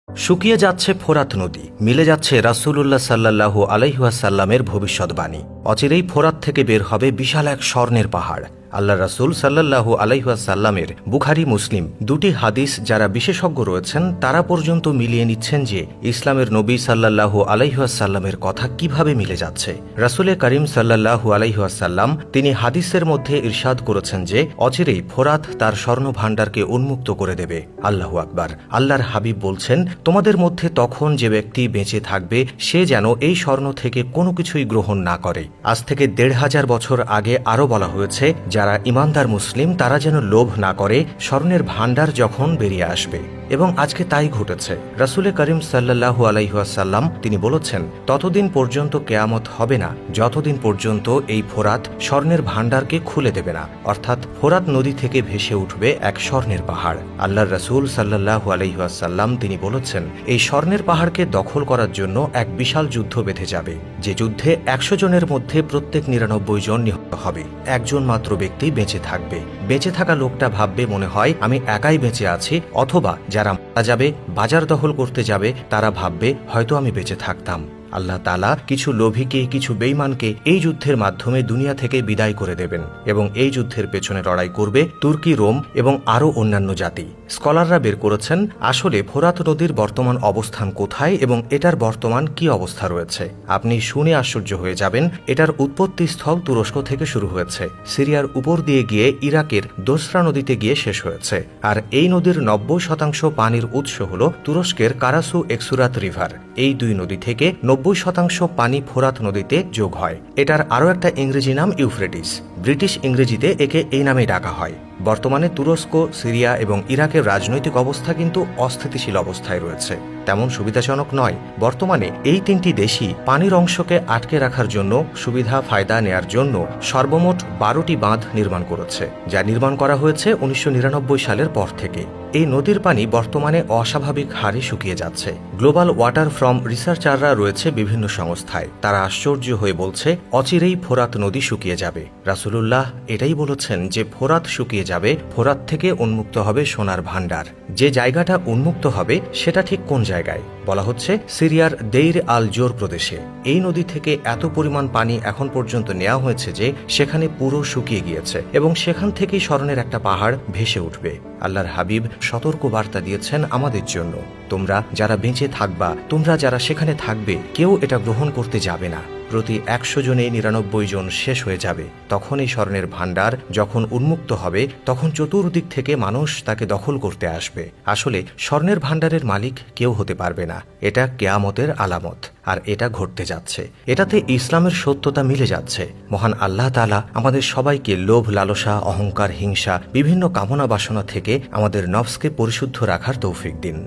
শুকিয়ে যাচ্ছে ফোরাত নদী, মিলে যাচ্ছে রাসূলুল্লাহ সাল্লাল্লাহু আলাইহি ওয়াসাল্লামের ভবিষ্যৎবাণী। অচিরেই ফোরাত থেকে বের হবে বিশাল এক স্বর্ণের পাহাড়। আল্লাহ রাসূল সাল্লাল্লাহু আলাইহি ওয়াসাল্লামের বুখারী মুসলিম দুটি হাদিস যারা বিশেষজ্ঞ রয়েছেন তারা পর্যন্ত মিলিয়ে নিচ্ছেন যে ইসলামের নবী সাল্লাল্লাহু আলাইহি ওয়াসাল্লামের কথা কিভাবে মিলে যাচ্ছে। রাসূলে করিম সাল্লাল্লাহু আলাইহি ওয়াসাল্লাম তিনি হাদিসের মধ্যে ইরশাদ করেছেন যে অচিরেই ফোরাত তার স্বর্ণ ভাণ্ডারকে উন্মুক্ত করে দেবে। আল্লাহু আকবার। আল্লাহর হাবিব বলছেন, তোমাদের মধ্যে তখন যে ব্যক্তি বেঁচে থাকবে সে যেন এই স্বর্ণ থেকে কোনো কিছুই গ্রহণ না করে। আজ থেকে ১৫০০ বছর আগে আরও বলা হয়েছে, যারা ইমানদার মুসলিম তারা যেন লোভ না করে স্বর্ণের ভাণ্ডার যখন বেরিয়ে আসবে, এবং আজকে তাই ঘটেছে। রাসূলে করিম সাল্লাল্লাহু আলাইহি ওয়াসাল্লাম তিনি বলেছেন, ততদিন পর্যন্ত কেয়ামত হবে না যতদিন পর্যন্ত এই ফোরাত স্বর্ণের ভাণ্ডারকে খুলে দেবে না, অর্থাৎ ফোরাত নদী থেকে ভেসে উঠবে এক স্বর্ণের পাহাড়। আল্লাহর রাসূল সাল্লাল্লাহু আলাইহি ওয়াসাল্লাম তিনি বলেছেন, এই স্বর্ণের পাহাড়কে দখল করার জন্য এক বিশাল যুদ্ধ বেঁধে যাবে, যে যুদ্ধে ১০০ জনের মধ্যে প্রত্যেক ৯৯ জন নিহত হবে, একজন মাত্র ব্যক্তি বেঁচে থাকবে। বেঁচে থাকা লোকটা ভাববে মনে হয় আমি একাই বেঁচে আছি, অথবা যারা মারা যাবে, বাজার দখল করতে যাবে, তারা ভাববে হয়তো আমি বেঁচে থাকতাম। আল্লাহ তাআলা কিছু লোভীকে, কিছু বেঈমানকে এই যুদ্ধের মাধ্যমে দুনিয়া থেকে বিদায় করে দেবেন, এবং এই যুদ্ধের পেছনে লড়াই করবে তুর্কি, রোম এবং আরও অন্যান্য জাতি। স্কলাররা বের করেছেন আসলে ফোরাত নদীর বর্তমান অবস্থান কোথায় এবং এটার বর্তমান কি অবস্থা রয়েছে। আপনি শুনে আশ্চর্য হয়ে যাবেন। এটার উৎপত্তিস্থল তুরস্ক থেকে শুরু হয়েছে, সিরিয়ার উপর দিয়ে গিয়ে ইরাকের দোসরা নদীতে গিয়ে শেষ হয়েছে। আর এই নদীর ৯০% পানির উৎস হল তুরস্কের কারাসু একসুরাত রিভার। এই দুই নদী থেকে ৯০% পানি ফোরাত নদীতে যোগ হয়। এটার আরও একটা ইংরেজি নাম ইউফ্রেটিস। ব্রিটিশ ইংরেজিতে একে এই নামেই ডাকা হয়। বর্তমানে তুরস্ক, সিরিয়া এবং ইরাকের রাজনৈতিক অবস্থা কিন্তু অস্থিতিশীল অবস্থায় রয়েছে, তেমন সুবিধাজনক নয়। বর্তমানে এই তিনটি দেশই পানির অংশকে আটকে রাখার জন্য সুবিধা ফায়দা নেয়ার জন্য সর্বমোট ১২টি বাঁধ নির্মাণ করেছে, যা নির্মাণ করা হয়েছে ১৯৯৯ সালের পর থেকে। এই নদীর পানি বর্তমানে অস্বাভাবিক হারে শুকিয়ে যাচ্ছে। গ্লোবাল ওয়াটার ফ্রম রিসার্চাররা রয়েছে বিভিন্ন সংস্থায়, তারা আশ্চর্য হয়ে বলছে অচিরেই ফোরাত নদী শুকিয়ে যাবে। রাসূলুল্লাহ এটাই বলেছেন যে ফোরাত শুকিয়ে যাবে, ফোরাত থেকে উন্মুক্ত হবে সোনার ভাণ্ডার। যে জায়গাটা উন্মুক্ত হবে সেটা ঠিক কোন জায়গায়? বলা হচ্ছে সিরিয়ার দেইর আল জোর প্রদেশে। এই নদী থেকে এত পরিমাণ পানি এখন পর্যন্ত নেওয়া হয়েছে যে সেখানে পুরো শুকিয়ে গিয়েছে, এবং সেখান থেকেই স্বর্ণের একটা পাহাড় ভেসে উঠবে। আল্লাহর হাবিব সতর্ক বার্তা দিয়েছেন আমাদের জন্য, তোমরা যারা বেঁচে থাকবা, তোমরা যারা সেখানে থাকবে, কেউ এটা গ্রহণ করতে যাবে না। প্রতি ১০০ জনে ৯৯ জন শেষ হয়ে যাবে। তখন এই স্বর্ণের ভাণ্ডার যখন উন্মুক্ত হবে, তখন চতুর্দিক থেকে মানুষ তাকে দখল করতে আসবে। আসলে স্বর্ণের ভাণ্ডারের মালিক কেউ হতে পারবে না। এটা কেয়ামতের আলামত, আর এটা ঘটতে যাচ্ছে। এটাতে ইসলামের সত্যতা মিলে যাচ্ছে। মহান আল্লাহ তাআলা আমাদের সবাইকে লোভ, লালসা, অহংকার, হিংসা, বিভিন্ন কামনা বাসনা থেকে আমাদের নফসকে পরিশুদ্ধ রাখার তৌফিক দিন।